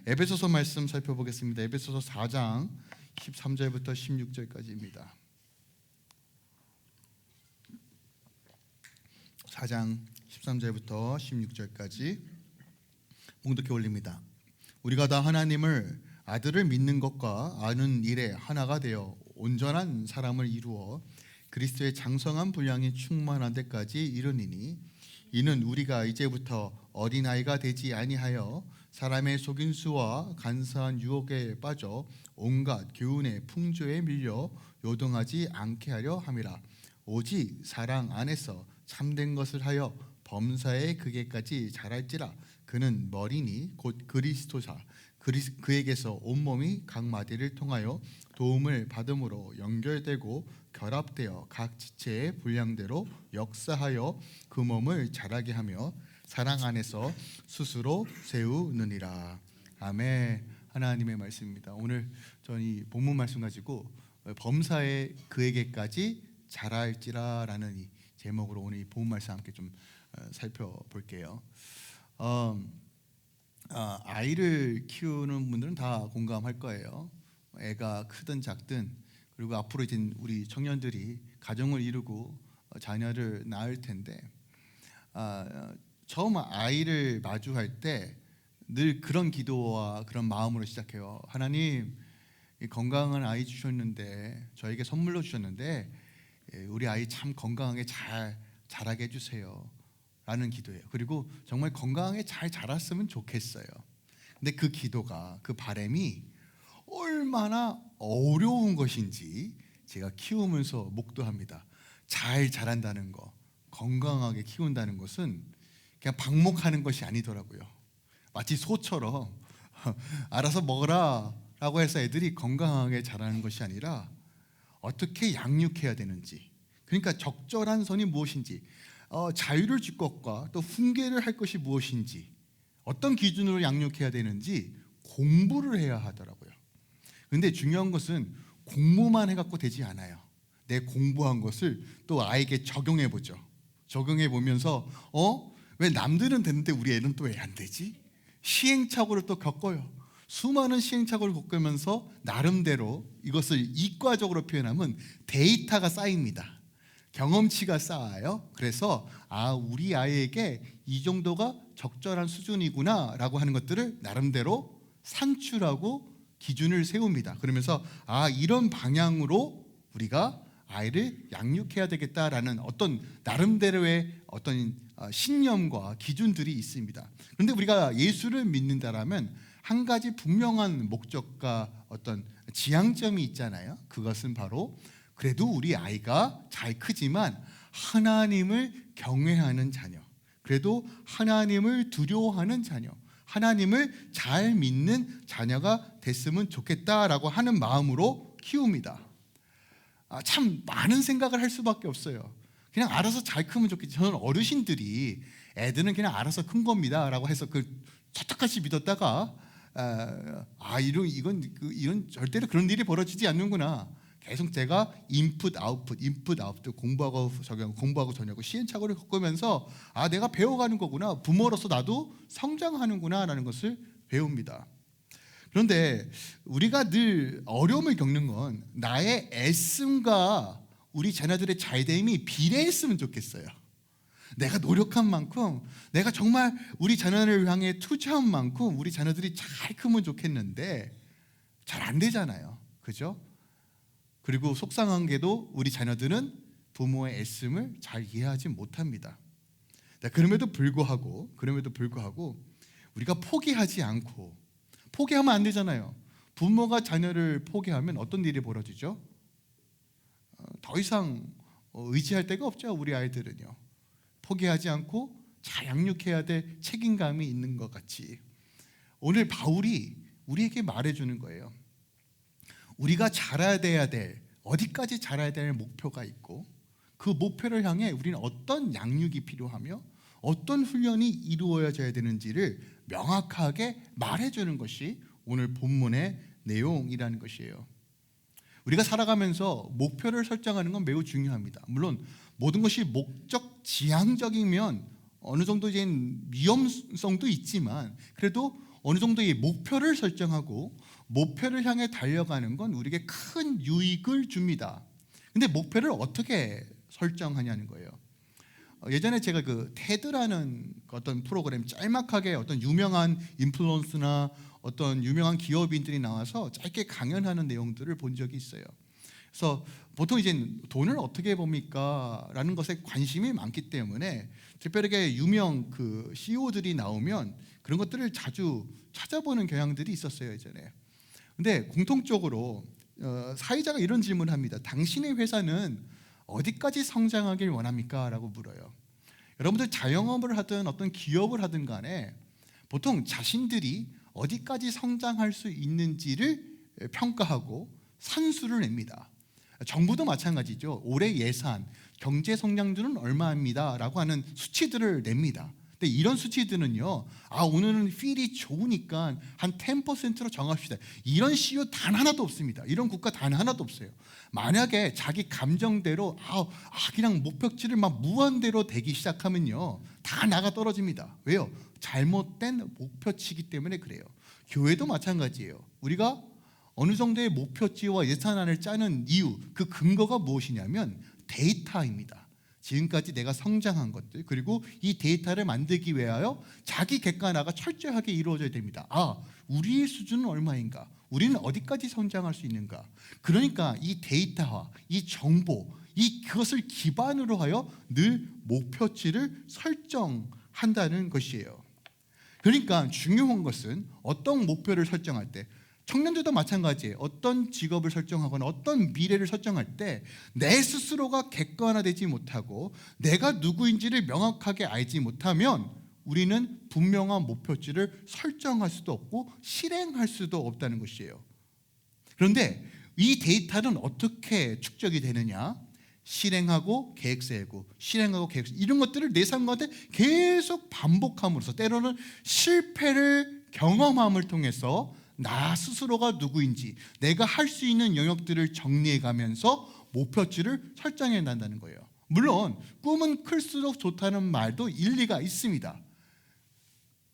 에베소서 말씀 살펴보겠습니다. 에베소서 4장 13절부터 16절까지입니다. 4장 13절부터 16절까지 봉독해 올립니다. 우리가 다 하나님을 아들을 믿는 것과 아는 일에 하나가 되어 온전한 사람을 이루어 그리스도의 장성한 분량이 충만한 데까지 이르니니 이는 우리가 이제부터 어린아이가 되지 아니하여 사람의 속임수와 간사한 유혹에 빠져 온갖 교훈의 풍조에 밀려 요동하지 않게 하려 함이라. 오직 사랑 안에서 참된 것을 하여 범사의 극에까지 자랄지라. 그는 머리니 곧 그리스도사 그에게서 온몸이 각 마디를 통하여 도움을 받음으로 연결되고 결합되어 각 지체의 분량대로 역사하여 그 몸을 자라게 하며 사랑 안에서 스스로 세우느니라. 아멘. 하나님의 말씀입니다. 오늘 저는 이 본문 말씀 가지고 범사의 그에게까지 자랄지라라는 이 제목으로 오늘 이 본문 말씀 함께 좀 살펴볼게요. 아이를 키우는 분들은 다 공감할 거예요. 애가 크든 작든, 그리고 앞으로 이제 우리 청년들이 가정을 이루고 자녀를 낳을 텐데, 처음 아이를 마주할 때 늘 그런 기도와 그런 마음으로 시작해요. 하나님, 건강한 아이 주셨는데, 저에게 선물로 주셨는데 우리 아이 참 건강하게 잘 자라게 해주세요 라는 기도예요. 그리고 정말 건강하게 잘 자랐으면 좋겠어요. 근데 그 기도가, 그 바람이 얼마나 어려운 것인지 제가 키우면서 목도합니다. 잘 자란다는 거, 건강하게 키운다는 것은 그냥 방목하는 것이 아니더라고요. 마치 소처럼 알아서 먹어라 라고 해서 애들이 건강하게 자라는 것이 아니라 어떻게 양육해야 되는지, 그러니까 적절한 선이 무엇인지, 자유를 줄 것과 또 훈계를 할 것이 무엇인지, 어떤 기준으로 양육해야 되는지 공부를 해야 하더라고요. 근데 중요한 것은 공부만 해갖고 되지 않아요. 내 공부한 것을 또 아이에게 적용해 보죠. 적용해 보면서 왜 남들은 되는데 우리 애는 또 왜 안 되지? 시행착오를 또 겪어요. 수많은 시행착오를 겪으면서 나름대로 이것을 이과적으로 표현하면 데이터가 쌓입니다. 경험치가 쌓아요. 그래서 우리 아이에게 이 정도가 적절한 수준이구나 라고 하는 것들을 나름대로 산출하고 기준을 세웁니다. 그러면서 이런 방향으로 우리가 아이를 양육해야 되겠다라는 어떤 나름대로의 어떤 신념과 기준들이 있습니다. 그런데 우리가 예수를 믿는다라면 한 가지 분명한 목적과 어떤 지향점이 있잖아요. 그것은 바로 그래도 우리 아이가 잘 크지만 하나님을 경외하는 자녀, 그래도 하나님을 두려워하는 자녀, 하나님을 잘 믿는 자녀가 됐으면 좋겠다라고 하는 마음으로 키웁니다. 참 많은 생각을 할 수밖에 없어요. 그냥 알아서 잘 크면 좋겠지. 저는 어르신들이 애들은 그냥 알아서 큰 겁니다 라고 해서 착착같이 믿었다가 이런 절대로 그런 일이 벌어지지 않는구나. 계속 제가 인풋 아웃풋 공부하고 저녁하고 시행착오를 겪으면서 내가 배워가는 거구나, 부모로서 나도 성장하는구나 라는 것을 배웁니다. 그런데 우리가 늘 어려움을 겪는 건 나의 애씀과 우리 자녀들의 잘됨이 비례했으면 좋겠어요. 내가 노력한 만큼, 내가 정말 우리 자녀를 향해 투자한 만큼 우리 자녀들이 잘 크면 좋겠는데 잘 안 되잖아요. 그죠? 그리고 속상한 게도 우리 자녀들은 부모의 애씀을 잘 이해하지 못합니다. 그럼에도 불구하고 우리가 포기하지 않고, 포기하면 안 되잖아요. 부모가 자녀를 포기하면 어떤 일이 벌어지죠? 더 이상 의지할 데가 없죠. 우리 아이들은요. 포기하지 않고 잘 양육해야 될 책임감이 있는 것 같이 오늘 바울이 우리에게 말해주는 거예요. 우리가 자라야 될, 어디까지 자라야 될 목표가 있고, 그 목표를 향해 우리는 어떤 양육이 필요하며 어떤 훈련이 이루어져야 되는지를 명확하게 말해주는 것이 오늘 본문의 내용이라는 것이에요. 우리가 살아가면서 목표를 설정하는 건 매우 중요합니다. 물론 모든 것이 목적 지향적이면 어느 정도 위험성도 있지만, 그래도 어느 정도의 목표를 설정하고 목표를 향해 달려가는 건 우리에게 큰 유익을 줍니다. 근데 목표를 어떻게 설정하냐는 거예요. 예전에 제가 그 테드라는 어떤 프로그램, 짤막하게 어떤 유명한 인플루언서나 어떤 유명한 기업인들이 나와서 짧게 강연하는 내용들을 본 적이 있어요. 그래서 보통 이제 돈을 어떻게 봅니까? 라는 것에 관심이 많기 때문에 특별하게 유명 그 CEO들이 나오면 그런 것들을 자주 찾아보는 경향들이 있었어요, 예전에. 근데 공통적으로 사회자가 이런 질문을 합니다. 당신의 회사는 어디까지 성장하길 원합니까? 라고 물어요. 여러분들 자영업을 하든 어떤 기업을 하든 간에 보통 자신들이 어디까지 성장할 수 있는지를 평가하고 산수를 냅니다. 정부도 마찬가지죠. 올해 예산, 경제 성장률은 얼마입니다 라고 하는 수치들을 냅니다. 근데 이런 수치들은요, 오늘은 필이 좋으니까 한 10%로 정합시다, 이런 CEO 단 하나도 없습니다. 이런 국가 단 하나도 없어요. 만약에 자기 감정대로 그냥 목표치를 막 무한대로 대기 시작하면요, 다 나가 떨어집니다. 왜요? 잘못된 목표치이기 때문에 그래요. 교회도 마찬가지예요. 우리가 어느 정도의 목표치와 예산안을 짜는 이유, 그 근거가 무엇이냐면 데이터입니다. 지금까지 내가 성장한 것들, 그리고 이 데이터를 만들기 위하여 자기 객관화가 철저하게 이루어져야 됩니다. 우리의 수준은 얼마인가? 우리는 어디까지 성장할 수 있는가? 그러니까 이 데이터화, 이 정보, 그것을 기반으로 하여 늘 목표치를 설정한다는 것이에요. 그러니까 중요한 것은 어떤 목표를 설정할 때, 청년들도 마찬가지예요. 어떤 직업을 설정하거나 어떤 미래를 설정할 때 내 스스로가 객관화되지 못하고 내가 누구인지를 명확하게 알지 못하면 우리는 분명한 목표치를 설정할 수도 없고 실행할 수도 없다는 것이에요. 그런데 이 데이터는 어떻게 축적이 되느냐? 실행하고 계획 세우고, 실행하고 계획 세우고, 이런 것들을 내 삶 가운데 계속 반복함으로써 때로는 실패를 경험함을 통해서 나 스스로가 누구인지, 내가 할 수 있는 영역들을 정리해가면서 목표치를 설정해 난다는 거예요. 물론 꿈은 클수록 좋다는 말도 일리가 있습니다.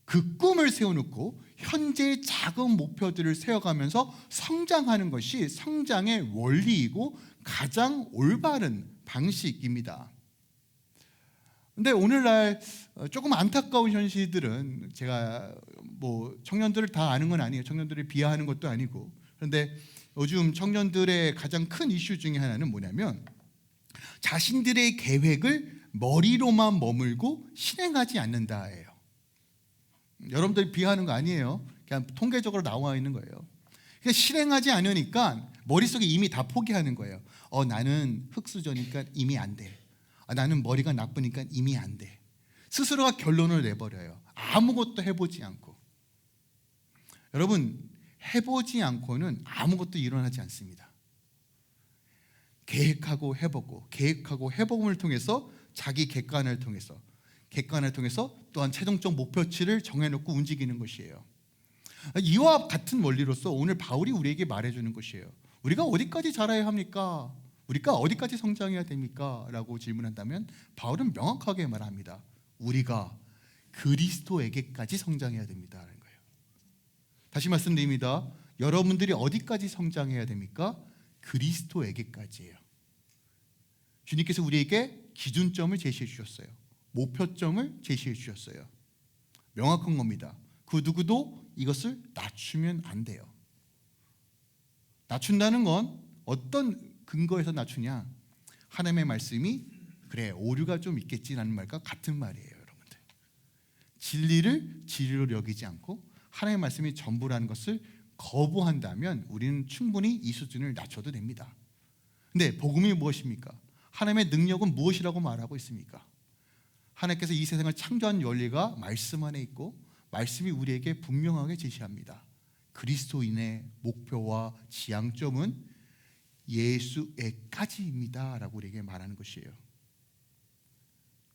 그 꿈을 세워놓고 현재의 작은 목표들을 세워가면서 성장하는 것이 성장의 원리이고 가장 올바른 방식입니다. 근데 오늘날 조금 안타까운 현실들은, 제가 청년들을 다 아는 건 아니에요. 청년들을 비하하는 것도 아니고. 그런데 요즘 청년들의 가장 큰 이슈 중에 하나는 뭐냐면 자신들의 계획을 머리로만 머물고 실행하지 않는다예요. 여러분들이 비하하는 거 아니에요. 그냥 통계적으로 나와 있는 거예요. 그러니까 실행하지 않으니까 머릿속에 이미 다 포기하는 거예요. 나는 흙수저니까 이미 안 돼. 나는 머리가 나쁘니까 이미 안 돼. 스스로가 결론을 내버려요. 아무것도 해보지 않고. 여러분, 해보지 않고는 아무것도 일어나지 않습니다. 계획하고 해보고, 계획하고 해봄을 통해서 자기 객관을 통해서 또한 최종적 목표치를 정해놓고 움직이는 것이에요. 이와 같은 원리로서 오늘 바울이 우리에게 말해주는 것이에요. 우리가 어디까지 자라야 합니까? 우리가 어디까지 성장해야 됩니까? 라고 질문한다면 바울은 명확하게 말합니다. 우리가 그리스도에게까지 성장해야 됩니다 라는 거예요. 다시 말씀드립니다. 여러분들이 어디까지 성장해야 됩니까? 그리스도에게까지예요. 주님께서 우리에게 기준점을 제시해 주셨어요. 목표점을 제시해 주셨어요. 명확한 겁니다. 그 누구도 이것을 낮추면 안 돼요. 낮춘다는 건 어떤 근거에서 낮추냐? 하나님의 말씀이 그래, 오류가 좀 있겠지라는 말과 같은 말이에요, 여러분들. 진리를 진리로 여기지 않고 하나님의 말씀이 전부라는 것을 거부한다면 우리는 충분히 이 수준을 낮춰도 됩니다. 근데 복음이 무엇입니까? 하나님의 능력은 무엇이라고 말하고 있습니까? 하나님께서 이 세상을 창조한 원리가 말씀 안에 있고 말씀이 우리에게 분명하게 제시합니다. 그리스도인의 목표와 지향점은 예수에까지입니다 라고 우리에게 말하는 것이에요.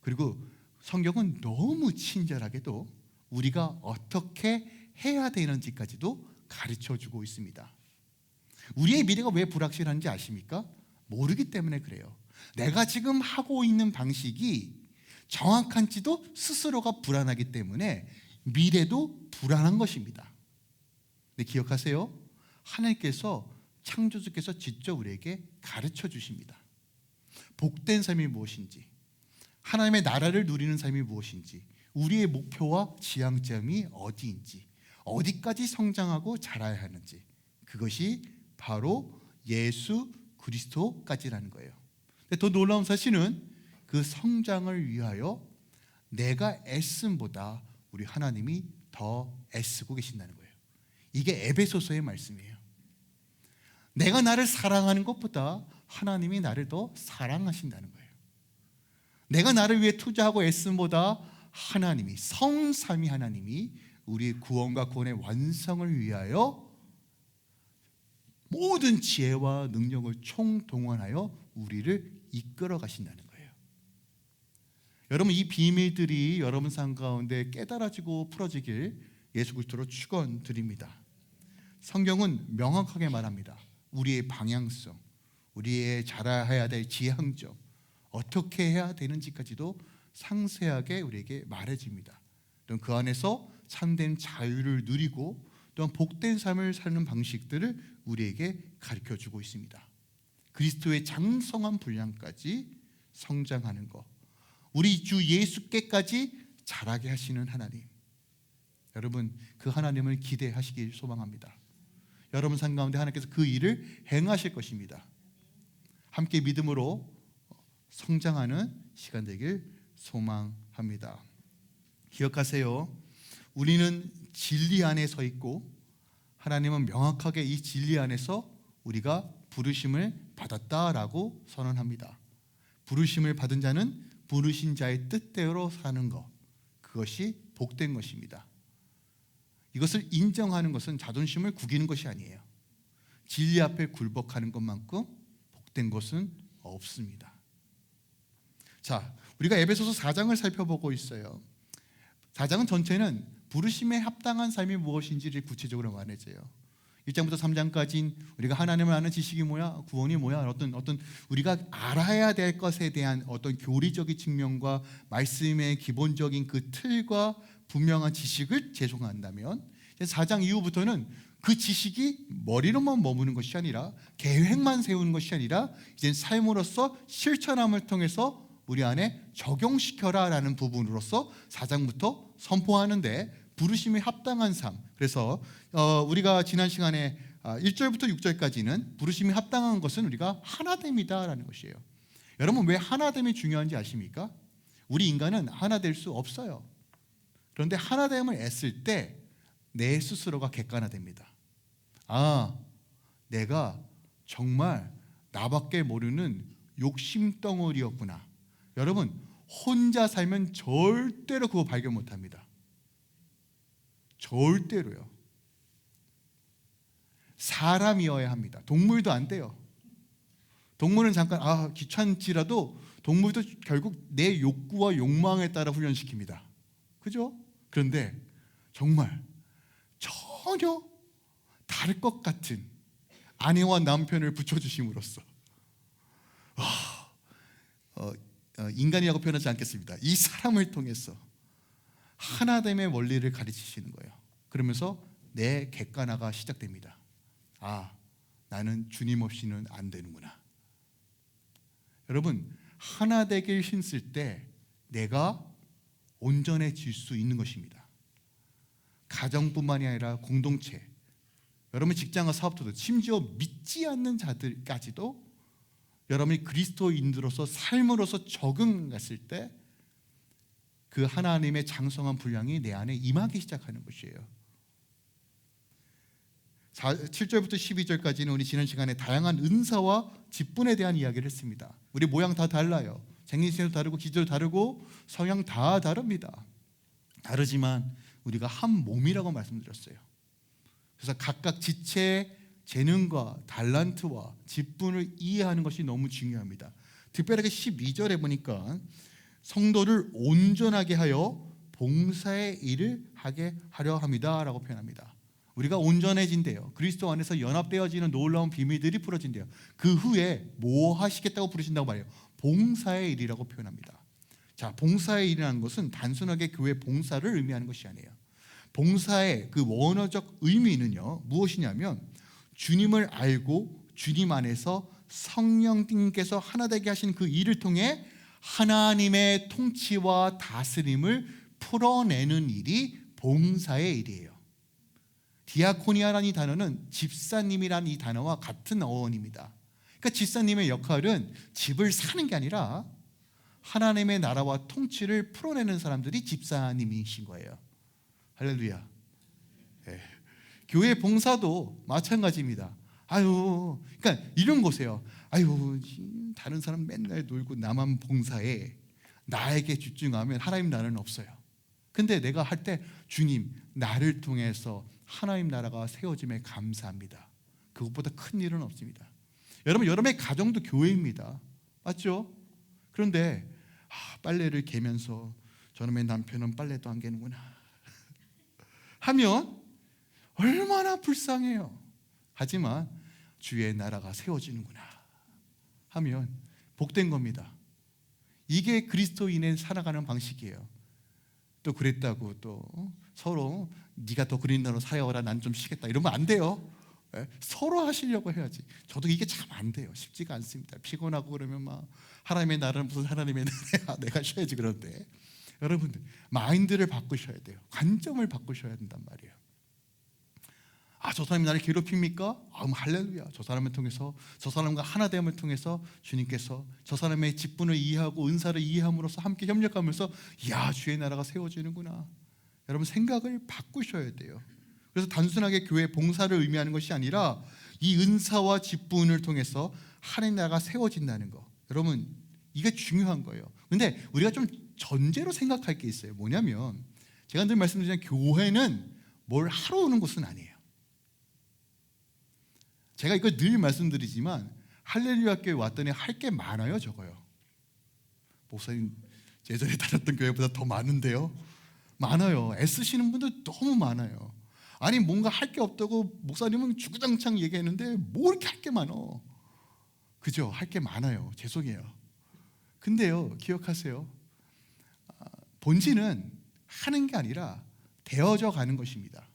그리고 성경은 너무 친절하게도 우리가 어떻게 해야 되는지까지도 가르쳐주고 있습니다. 우리의 미래가 왜 불확실한지 아십니까? 모르기 때문에 그래요. 내가 지금 하고 있는 방식이 정확한지도 스스로가 불안하기 때문에 미래도 불안한 것입니다. 근데 기억하세요. 하나님께서 창조주께서 직접 우리에게 가르쳐 주십니다. 복된 삶이 무엇인지, 하나님의 나라를 누리는 삶이 무엇인지, 우리의 목표와 지향점이 어디인지, 어디까지 성장하고 자라야 하는지, 그것이 바로 예수 그리스도까지라는 거예요. 근데 더 놀라운 사실은 그 성장을 위하여 내가 애씀보다 우리 하나님이 더 애쓰고 계신다는 거예요. 이게 에베소서의 말씀이에요. 내가 나를 사랑하는 것보다 하나님이 나를 더 사랑하신다는 거예요. 내가 나를 위해 투자하고 애씀보다 하나님이, 성삼위 하나님이 우리의 구원과 구원의 완성을 위하여 모든 지혜와 능력을 총동원하여 우리를 이끌어 가신다는 거예요. 여러분, 이 비밀들이 여러분 삶 가운데 깨달아지고 풀어지길 예수 그리스도로 축원드립니다. 성경은 명확하게 말합니다. 우리의 방향성, 우리의 자라야 될 지향점, 어떻게 해야 되는지까지도 상세하게 우리에게 말해줍니다. 또한 그 안에서 참된 자유를 누리고 또한 복된 삶을 사는 방식들을 우리에게 가르쳐주고 있습니다. 그리스도의 장성한 분량까지 성장하는 것, 우리 주 예수께까지 자라게 하시는 하나님, 여러분 그 하나님을 기대하시길 소망합니다. 여러분 삶 가운데 하나님께서 그 일을 행하실 것입니다. 함께 믿음으로 성장하는 시간 되길 소망합니다. 기억하세요. 우리는 진리 안에 서 있고 하나님은 명확하게 이 진리 안에서 우리가 부르심을 받았다라고 선언합니다. 부르심을 받은 자는 부르신 자의 뜻대로 사는 것, 그것이 복된 것입니다. 이것을 인정하는 것은 자존심을 구기는 것이 아니에요. 진리 앞에 굴복하는 것만큼 복된 것은 없습니다. 자, 우리가 에베소서 4장을 살펴보고 있어요. 4장은 전체는 부르심에 합당한 삶이 무엇인지를 구체적으로 말해줘요. 1장부터 3장까지는 우리가 하나님을 아는 지식이 뭐야, 구원이 뭐야, 어떤 우리가 알아야 될 것에 대한 어떤 교리적인 측면과 말씀의 기본적인 그 틀과 분명한 지식을 제공한다면, 4장 이후부터는 그 지식이 머리로만 머무는 것이 아니라, 계획만 세우는 것이 아니라 이제 삶으로서 실천함을 통해서 우리 안에 적용시켜라 라는 부분으로서 4장부터 선포하는데, 부르심에 합당한 삶, 그래서 우리가 지난 시간에 1절부터 6절까지는 부르심에 합당한 것은 우리가 하나됨이다 라는 것이에요. 여러분, 왜 하나됨이 중요한지 아십니까? 우리 인간은 하나 될 수 없어요. 그런데 하나됨을 애쓸 때 내 스스로가 객관화됩니다. 아, 내가 정말 나밖에 모르는 욕심덩어리였구나. 여러분, 혼자 살면 절대로 그거 발견 못합니다. 절대로요. 사람이어야 합니다. 동물도 안 돼요. 동물은 잠깐 귀찮지라도 동물도 결국 내 욕구와 욕망에 따라 훈련시킵니다. 그죠? 그런데 정말 전혀 다를 것 같은 아내와 남편을 붙여주심으로써 인간이라고 표현하지 않겠습니다. 이 사람을 통해서 하나됨의 원리를 가르치시는 거예요. 그러면서 내 객관화가 시작됩니다. 아, 나는 주님 없이는 안 되는구나. 여러분, 하나 되길 힘쓸 때 내가 온전해질 수 있는 것입니다. 가정뿐만이 아니라 공동체, 여러분 직장과 사업도도, 심지어 믿지 않는 자들까지도 여러분이 그리스도인으로서 삶으로서 적응했을 때 그 하나님의 장성한 분량이 내 안에 임하기 시작하는 것이에요. 7절부터 12절까지는 우리 지난 시간에 다양한 은사와 직분에 대한 이야기를 했습니다. 우리 모양 다 달라요. 생김새도 다르고 기질도 다르고 성향 다 다릅니다. 다르지만 우리가 한 몸이라고 말씀드렸어요. 그래서 각각 지체, 재능과 달란트와 직분을 이해하는 것이 너무 중요합니다. 특별하게 12절에 보니까 성도를 온전하게 하여 봉사의 일을 하게 하려 합니다 라고 표현합니다. 우리가 온전해진대요. 그리스도 안에서 연합되어지는 놀라운 비밀들이 풀어진대요. 그 후에 뭐 하시겠다고 부르신다고 말해요? 봉사의 일이라고 표현합니다. 자, 봉사의 일이라는 것은 단순하게 교회 봉사를 의미하는 것이 아니에요. 봉사의 그 원어적 의미는요, 무엇이냐면 주님을 알고 주님 안에서 성령님께서 하나 되게 하신 그 일을 통해 하나님의 통치와 다스림을 풀어내는 일이 봉사의 일이에요. 디아코니아라는 이 단어는 집사님이라는 이 단어와 같은 어원입니다. 그러니까 집사님의 역할은 집을 사는 게 아니라 하나님의 나라와 통치를 풀어내는 사람들이 집사님이신 거예요. 할렐루야. 네. 교회 봉사도 마찬가지입니다. 그러니까 이런 거세요. 다른 사람 맨날 놀고 나만 봉사해. 나에게 집중하면 하나님 나라는 없어요. 근데 내가 할 때 주님, 나를 통해서 하나님 나라가 세워짐에 감사합니다. 그것보다 큰 일은 없습니다. 여러분, 여러분의 가정도 교회입니다. 맞죠? 그런데 빨래를 개면서 저놈의 남편은 빨래도 안 개는구나 하면 얼마나 불쌍해요. 하지만 주의 나라가 세워지는구나 하면 복된 겁니다. 이게 그리스도인의 살아가는 방식이에요. 또 그랬다고 또 서로 네가 더 그린 대로 사여라, 난 좀 쉬겠다 이러면 안 돼요. 서로 하시려고 해야지. 저도 이게 참 안 돼요. 쉽지가 않습니다. 피곤하고 그러면 막 하나님의 나라는 무슨 하나님의 나라야, 내가 쉬어야지. 그런데 여러분들 마인드를 바꾸셔야 돼요. 관점을 바꾸셔야 된단 말이에요. 저 사람이 나를 괴롭힙니까? 할렐루야. 저 사람을 통해서, 저 사람과 하나됨을 통해서 주님께서 저 사람의 직분을 이해하고 은사를 이해함으로써 함께 협력하면서 주의 나라가 세워지는구나. 여러분 생각을 바꾸셔야 돼요. 그래서 단순하게 교회 봉사를 의미하는 것이 아니라 이 은사와 직분을 통해서 하나님 나라가 세워진다는 거. 여러분 이게 중요한 거예요. 근데 우리가 좀 전제로 생각할 게 있어요. 뭐냐면 제가 늘 말씀드리지만 교회는 뭘 하러 오는 곳은 아니에요. 제가 이걸 늘 말씀드리지만 할렐루야 교회 왔더니 할 게 많아요. 적어요. 목사님 예전에 다녔던 교회보다 더 많은데요. 많아요. 애쓰시는 분들 너무 많아요. 뭔가 할 게 없다고 목사님은 주구장창 얘기했는데 뭐 이렇게 할 게 많어. 그죠? 할 게 많아요. 죄송해요. 근데요, 기억하세요. 본질은 하는 게 아니라 되어져 가는 것입니다.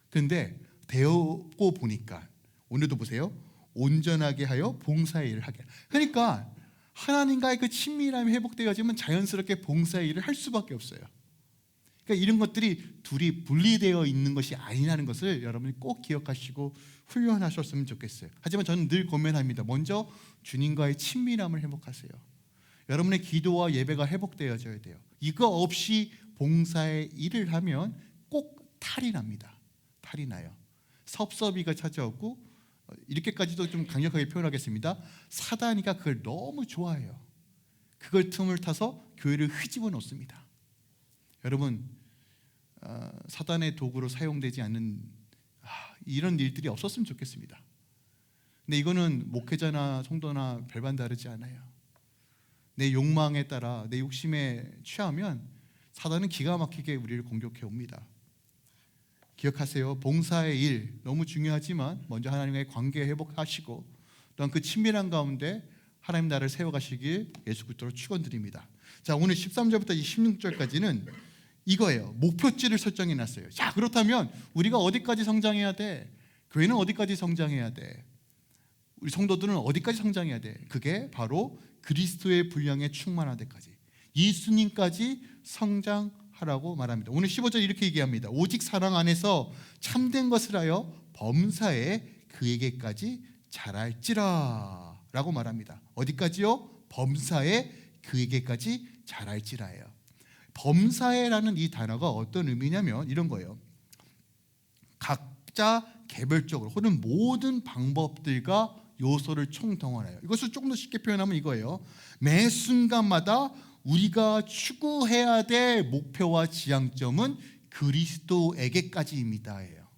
근데 되었고 보니까 오늘도 보세요. 온전하게 하여 봉사의 일을 하게. 그러니까 하나님과의 그 친밀함이 회복되어지면 자연스럽게 봉사의 일을 할 수밖에 없어요. 그러니까 이런 것들이 둘이 분리되어 있는 것이 아니라는 것을 여러분이 꼭 기억하시고 훈련하셨으면 좋겠어요. 하지만 저는 늘 고민합니다. 먼저 주님과의 친밀함을 회복하세요. 여러분의 기도와 예배가 회복되어져야 돼요. 이거 없이 봉사의 일을 하면 꼭 탈이 납니다. 탈이 나요. 섭섭이가 찾아오고, 이렇게까지도 좀 강력하게 표현하겠습니다. 사단이가 그걸 너무 좋아해요. 그걸 틈을 타서 교회를 휘집어 놓습니다. 여러분, 사단의 도구로 사용되지 않는 이런 일들이 없었으면 좋겠습니다. 근데 이거는 목회자나 성도나 별반 다르지 않아요. 내 욕망에 따라 내 욕심에 취하면 사단은 기가 막히게 우리를 공격해 옵니다. 기억하세요. 봉사의 일 너무 중요하지만 먼저 하나님과의 관계 회복하시고 또한 그 친밀한 가운데 하나님 나라를 세워가시길 예수 그리스도로 축원드립니다. 자, 오늘 13절부터 16절까지는 이거예요. 목표치를 설정해 놨어요. 자, 그렇다면 우리가 어디까지 성장해야 돼? 교회는 어디까지 성장해야 돼? 우리 성도들은 어디까지 성장해야 돼? 그게 바로 그리스도의 분량에 충만할 때까지, 예수님까지 성장하라고 말합니다. 오늘 15절 이렇게 얘기합니다. 오직 사랑 안에서 참된 것을 하여 범사에 그에게까지 자랄지라 라고 말합니다. 어디까지요? 범사에 그에게까지 자랄지라예요. 범사에라는 이 단어가 어떤 의미냐면 이런 거예요. 각자 개별적으로 혹은 모든 방법들과 요소를 총동원해요. 이것을 조금 더 쉽게 표현하면 이거예요. 매 순간마다 우리가 추구해야 될 목표와 지향점은 그리스도에게까지입니다예요.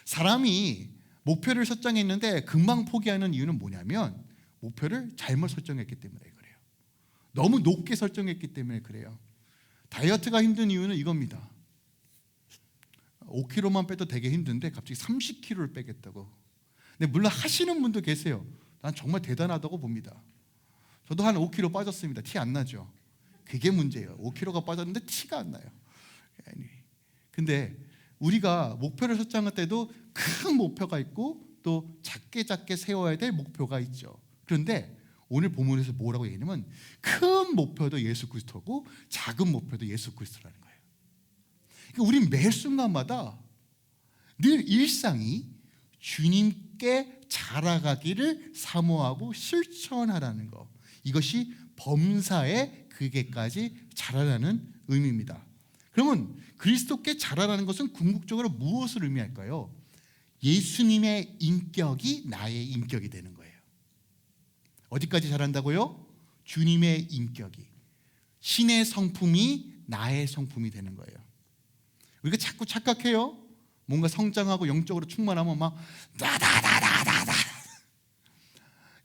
사람이 목표를 설정했는데 금방 포기하는 이유는 뭐냐면 목표를 잘못 설정했기 때문에 그래요. 너무 높게 설정했기 때문에 그래요. 다이어트가 힘든 이유는 이겁니다. 5kg만 빼도 되게 힘든데 갑자기 30kg를 빼겠다고. 근데 물론 하시는 분도 계세요. 난 정말 대단하다고 봅니다. 저도 한 5kg 빠졌습니다. 티 안 나죠? 그게 문제예요. 5kg가 빠졌는데 티가 안 나요. 근데 우리가 목표를 설정할 때도 큰 목표가 있고 또 작게 세워야 될 목표가 있죠. 그런데 오늘 본문에서 뭐라고 얘기하냐면 큰 목표도 예수 그리스도고 작은 목표도 예수 그리스도라는 거예요. 그러니까 우리 매 순간마다 늘 일상이 주님께 자라가기를 사모하고 실천하라는 거, 이것이 범사에 그게까지 자라라는 의미입니다. 그러면 그리스도께 자라라는 것은 궁극적으로 무엇을 의미할까요? 예수님의 인격이 나의 인격이 되는 거예요. 어디까지 자란다고요? 주님의 인격이, 신의 성품이 나의 성품이 되는 거예요. 우리가 자꾸 착각해요. 뭔가 성장하고 영적으로 충만하면 막 다다다다다다.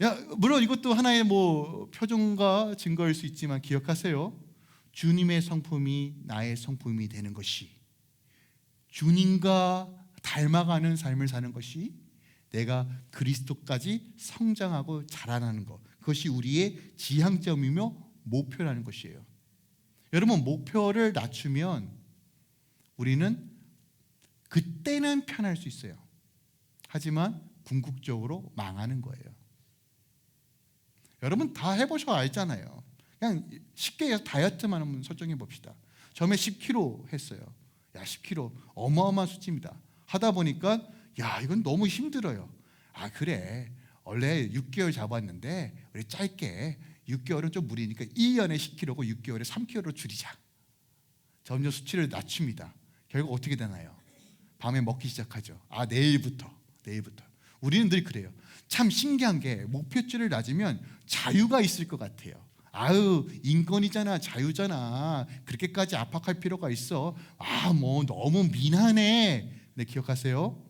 야, 물론 이것도 하나의 표정과 증거일 수 있지만 기억하세요. 주님의 성품이 나의 성품이 되는 것이, 주님과 닮아가는 삶을 사는 것이, 내가 그리스도까지 성장하고 자라나는 것, 그것이 우리의 지향점이며 목표라는 것이에요. 여러분, 목표를 낮추면 우리는 그때는 편할 수 있어요. 하지만 궁극적으로 망하는 거예요. 여러분 다 해보셔 알잖아요. 그냥 쉽게 다이어트만 한번 설정해 봅시다. 처음에 10kg 했어요. 야, 10kg 어마어마한 수치입니다. 하다 보니까 야, 이건 너무 힘들어요. 아, 그래, 원래 6개월 잡았는데 우리 짧게 6개월은 좀 무리니까 1년에 10kg고 6개월에 3kg로 줄이자. 점점 수치를 낮춥니다. 결국 어떻게 되나요? 밤에 먹기 시작하죠. 아, 내일부터. 우리는 늘 그래요. 참 신기한 게 목표치를 낮으면 자유가 있을 것 같아요. 아유, 인권이잖아, 자유잖아, 그렇게까지 압박할 필요가 있어. 아, 너무 미안해. 네, 기억하세요.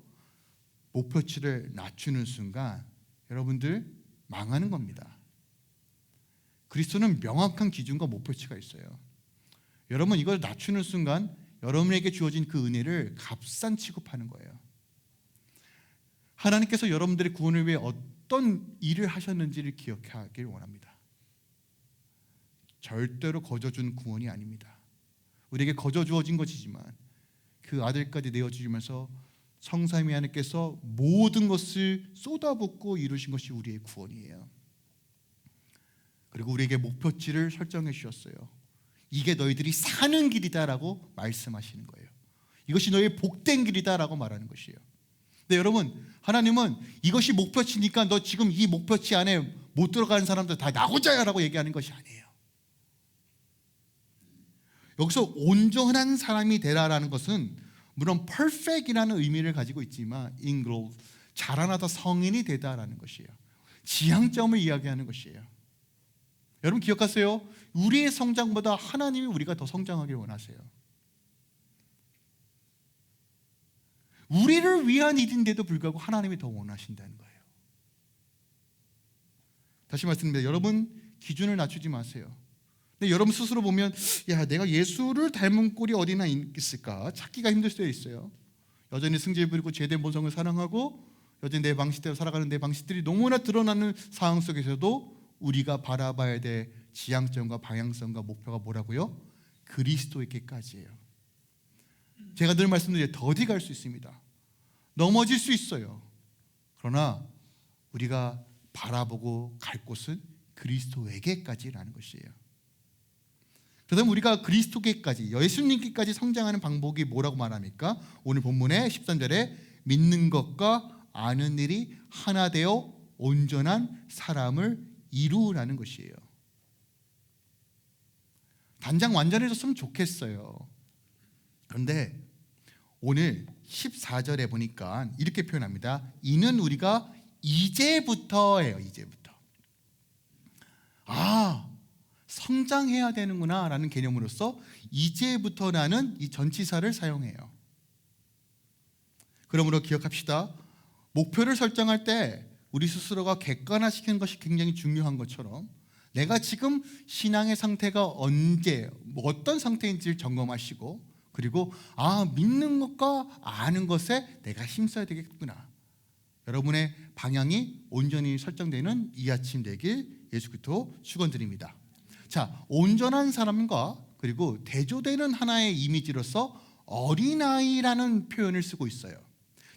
목표치를 낮추는 순간 여러분들 망하는 겁니다. 그리스도는 명확한 기준과 목표치가 있어요. 여러분, 이걸 낮추는 순간 여러분에게 주어진 그 은혜를 값싼 취급하는 거예요. 하나님께서 여러분들의 구원을 위해 어떤 일을 하셨는지를 기억하길 원합니다. 절대로 거저 준 구원이 아닙니다. 우리에게 거저 주어진 것이지만 그 아들까지 내어주시면서 성삼위 하나님께서 모든 것을 쏟아붓고 이루신 것이 우리의 구원이에요. 그리고 우리에게 목표치를 설정해 주셨어요. 이게 너희들이 사는 길이다라고 말씀하시는 거예요. 이것이 너희의 복된 길이다라고 말하는 것이에요. 근데 여러분, 하나님은 이것이 목표치니까 너 지금 이 목표치 안에 못 들어가는 사람들 다 나오자라고 얘기하는 것이 아니에요. 여기서 온전한 사람이 되라라는 것은 물론 perfect이라는 의미를 가지고 있지만 in growth, 자라나다 성인이 되다라는 것이에요. 지향점을 이야기하는 것이에요. 여러분 기억하세요. 우리의 성장보다 하나님이 우리가 더 성장하길 원하세요. 우리를 위한 일인데도 불구하고 하나님이 더 원하신다는 거예요. 다시 말씀드립니다. 여러분 기준을 낮추지 마세요. 근데 여러분 스스로 보면 야, 내가 예수를 닮은 꼴이 어디나 있을까 찾기가 힘들 수도 있어요. 여전히 승질 부리고 죄된 본성을 사랑하고 여전히 내 방식대로 살아가는 내 방식들이 너무나 드러나는 상황 속에서도 우리가 바라봐야 될 지향점과 방향성과 목표가 뭐라고요? 그리스도에게까지예요. 제가 늘 말씀드려요. 더디 갈 수 있습니다. 넘어질 수 있어요. 그러나 우리가 바라보고 갈 곳은 그리스도에게까지라는 것이에요. 그다음 우리가 그리스도께까지, 예수님께까지 성장하는 방법이 뭐라고 말합니까? 오늘 본문의 13절에 믿는 것과 아는 일이 하나 되어 온전한 사람을 이루라는 것이에요. 단장 완전해졌으면 좋겠어요. 그런데 오늘 14절에 보니까 이렇게 표현합니다. 이는 우리가 이제부터예요. 이제부터. 아, 성장해야 되는구나 라는 개념으로서 이제부터라는 이 전치사를 사용해요. 그러므로 기억합시다. 목표를 설정할 때 우리 스스로가 객관화시키는 것이 굉장히 중요한 것처럼 내가 지금 신앙의 상태가 언제 어떤 상태인지를 점검하시고 그리고 믿는 것과 아는 것에 내가 힘써야 되겠구나. 여러분의 방향이 온전히 설정되는 이 아침 되길 예수 그리스도 축원드립니다. 자, 온전한 사람과 그리고 대조되는 하나의 이미지로서 어린아이라는 표현을 쓰고 있어요.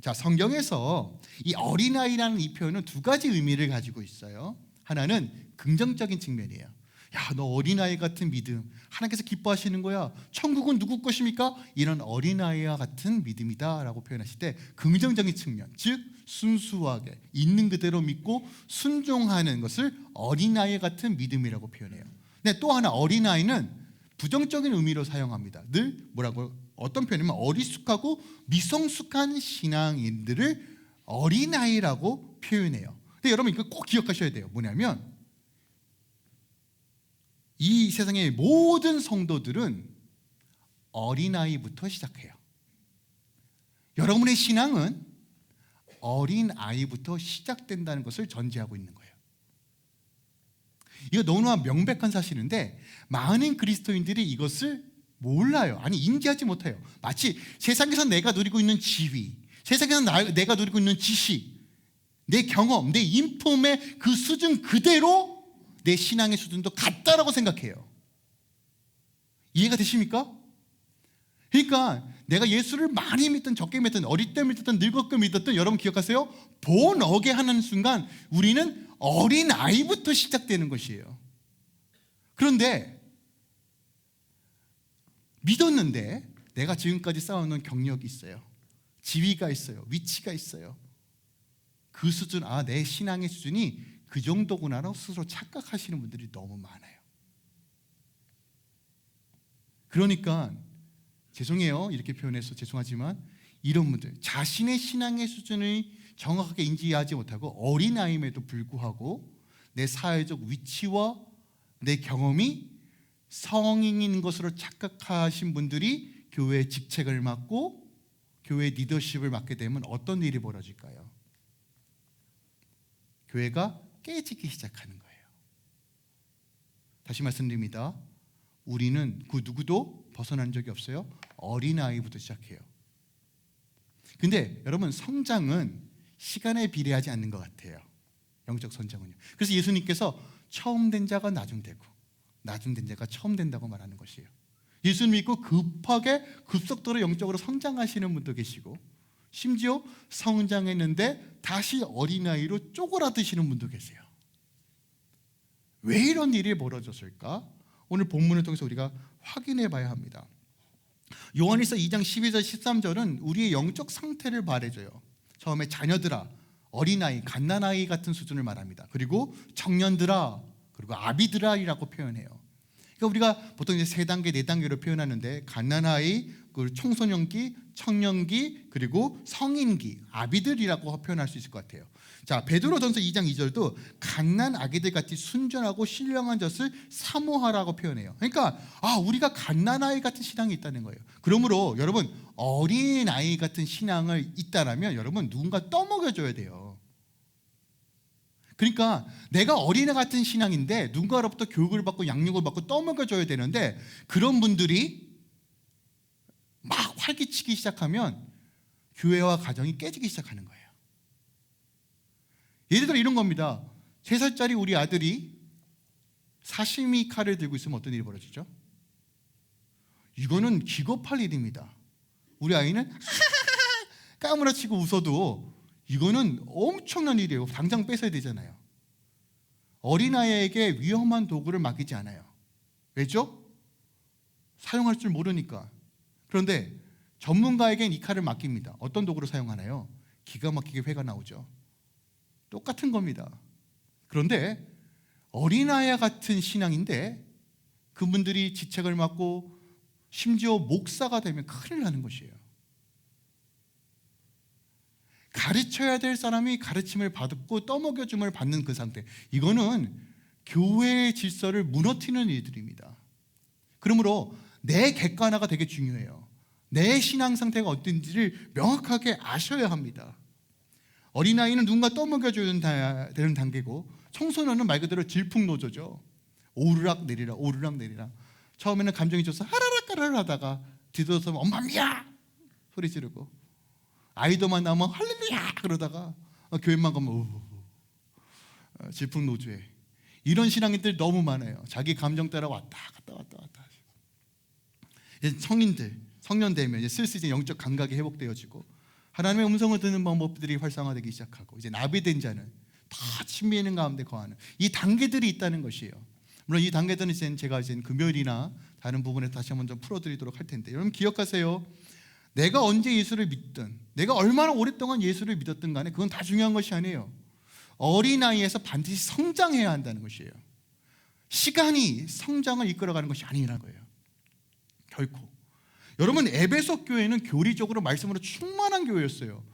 자, 성경에서 이 어린아이라는 이 표현은 두 가지 의미를 가지고 있어요. 하나는 긍정적인 측면이에요. 야, 너 어린아이 같은 믿음, 하나님께서 기뻐하시는 거야. 천국은 누구 것입니까? 이런 어린아이와 같은 믿음이다 라고 표현하실 때 긍정적인 측면, 즉 순수하게 있는 그대로 믿고 순종하는 것을 어린아이 같은 믿음이라고 표현해요. 근데 또 하나 어린아이는 부정적인 의미로 사용합니다. 늘 뭐라고, 어떤 표현이면 어리숙하고 미성숙한 신앙인들을 어린아이라고 표현해요. 근데 여러분 이거 꼭 기억하셔야 돼요. 뭐냐면 이 세상의 모든 성도들은 어린아이부터 시작해요. 여러분의 신앙은 어린아이부터 시작된다는 것을 전제하고 있는 거예요. 이거 너무나 명백한 사실인데 많은 그리스도인들이 이것을 몰라요. 아니, 인지하지 못해요. 마치 세상에서 내가 누리고 있는 지위, 세상에서 내가 누리고 있는 지식, 내 경험, 내 인품의 그 수준 그대로 내 신앙의 수준도 같다라고 생각해요. 이해가 되십니까? 그러니까 내가 예수를 많이 믿든 적게 믿든 어릴 때 믿든 늙었게 믿든 여러분 기억하세요? 본 어게 하는 순간 우리는 어린아이부터 시작되는 것이에요. 그런데 믿었는데 내가 지금까지 쌓아놓은 경력이 있어요. 지위가 있어요. 위치가 있어요. 그 수준, 내 신앙의 수준이 그 정도구나라고 스스로 착각하시는 분들이 너무 많아요. 그러니까 죄송해요, 이렇게 표현해서 죄송하지만 이런 분들 자신의 신앙의 수준을 정확하게 인지하지 못하고 어린아이임에도 불구하고 내 사회적 위치와 내 경험이 성인인 것으로 착각하신 분들이 교회의 직책을 맡고 교회 리더십을 맡게 되면 어떤 일이 벌어질까요? 교회가 깨지기 시작하는 거예요. 다시 말씀드립니다. 우리는 그 누구도 벗어난 적이 없어요. 어린아이부터 시작해요. 근데 여러분 성장은 시간에 비례하지 않는 것 같아요. 영적 성장은요. 그래서 예수님께서 처음 된 자가 나중 되고 나중 된 자가 처음 된다고 말하는 것이에요. 예수 믿고 급하게 급속도로 영적으로 성장하시는 분도 계시고 심지어 성장했는데 다시 어린아이로 쪼그라드시는 분도 계세요. 왜 이런 일이 벌어졌을까? 오늘 본문을 통해서 우리가 확인해 봐야 합니다. 요한일서 2장 12절 13절은 우리의 영적 상태를 말해줘요. 처음에 자녀들아, 어린아이, 갓난아이 같은 수준을 말합니다. 그리고 청년들아, 그리고 아비들아이라고 표현해요. 그러니까 우리가 보통 이제 3단계, 4단계로 표현하는데 갓난아이, 그 청소년기, 청년기, 그리고 성인기, 아비들이라고 표현할 수 있을 것 같아요. 자, 베드로전서 2장 2절도 갓난 아기들 같이 순전하고 신령한 젖을 사모하라고 표현해요. 그러니까 우리가 갓난아이 같은 신앙이 있다는 거예요. 그러므로 여러분 어린아이 같은 신앙을 있다라면 여러분 누군가 떠먹여줘야 돼요. 그러니까 내가 어린애 같은 신앙인데 누군가로부터 교육을 받고 양육을 받고 떠먹여줘야 되는데 그런 분들이 막 활기치기 시작하면 교회와 가정이 깨지기 시작하는 거예요. 예를 들어 이런 겁니다. 3살짜리 우리 아들이 사시미 칼을 들고 있으면 어떤 일이 벌어지죠? 이거는 기겁할 일입니다. 우리 아이는 까무라치고 웃어도 이거는 엄청난 일이에요. 당장 뺏어야 되잖아요. 어린아이에게 위험한 도구를 맡기지 않아요. 왜죠? 사용할 줄 모르니까. 그런데 전문가에겐 이 칼을 맡깁니다. 어떤 도구를 사용하나요? 기가 막히게 회가 나오죠. 똑같은 겁니다. 그런데 어린아이와 같은 신앙인데 그분들이 지책을 맡고 심지어 목사가 되면 큰일 나는 것이에요. 가르쳐야 될 사람이 가르침을 받고 떠먹여줌을 받는 그 상태, 이거는 교회의 질서를 무너뜨리는 일들입니다. 그러므로 내 객관화가 되게 중요해요. 내 신앙 상태가 어떤지를 명확하게 아셔야 합니다. 어린아이는 누군가 떠먹여줘야 되는 단계고 청소년은 말 그대로 질풍노조죠. 오르락 내리락 오르락 내리락. 처음에는 감정이 좋아서 하라락가라락 하다가 뒤돌아서면 엄마 미야 소리 지르고, 아이도만 나오면 할렐루야 그러다가 교회만 가면 질풍노조에. 이런 신앙인들 너무 많아요. 자기 감정 따라 왔다 갔다 왔다 갔다. 성인들 성년 되면 이제 슬슬 이제 영적 감각이 회복되어지고 하나님의 음성을 듣는 방법들이 활성화되기 시작하고 이제 나비된 자는 다 친미하는 가운데 거하는 이 단계들이 있다는 것이에요. 물론 이 단계들은 이제 제가 이제 금요일이나 다른 부분에 다시 한번 좀 풀어드리도록 할 텐데, 여러분 기억하세요. 내가 언제 예수를 믿든, 내가 얼마나 오랫동안 예수를 믿었든 간에 그건 다 중요한 것이 아니에요. 어린아이에서 반드시 성장해야 한다는 것이에요. 시간이 성장을 이끌어가는 것이 아니라는 거예요. 결코. 여러분, 에베소 교회는 교리적으로 말씀으로 충만한 교회였어요.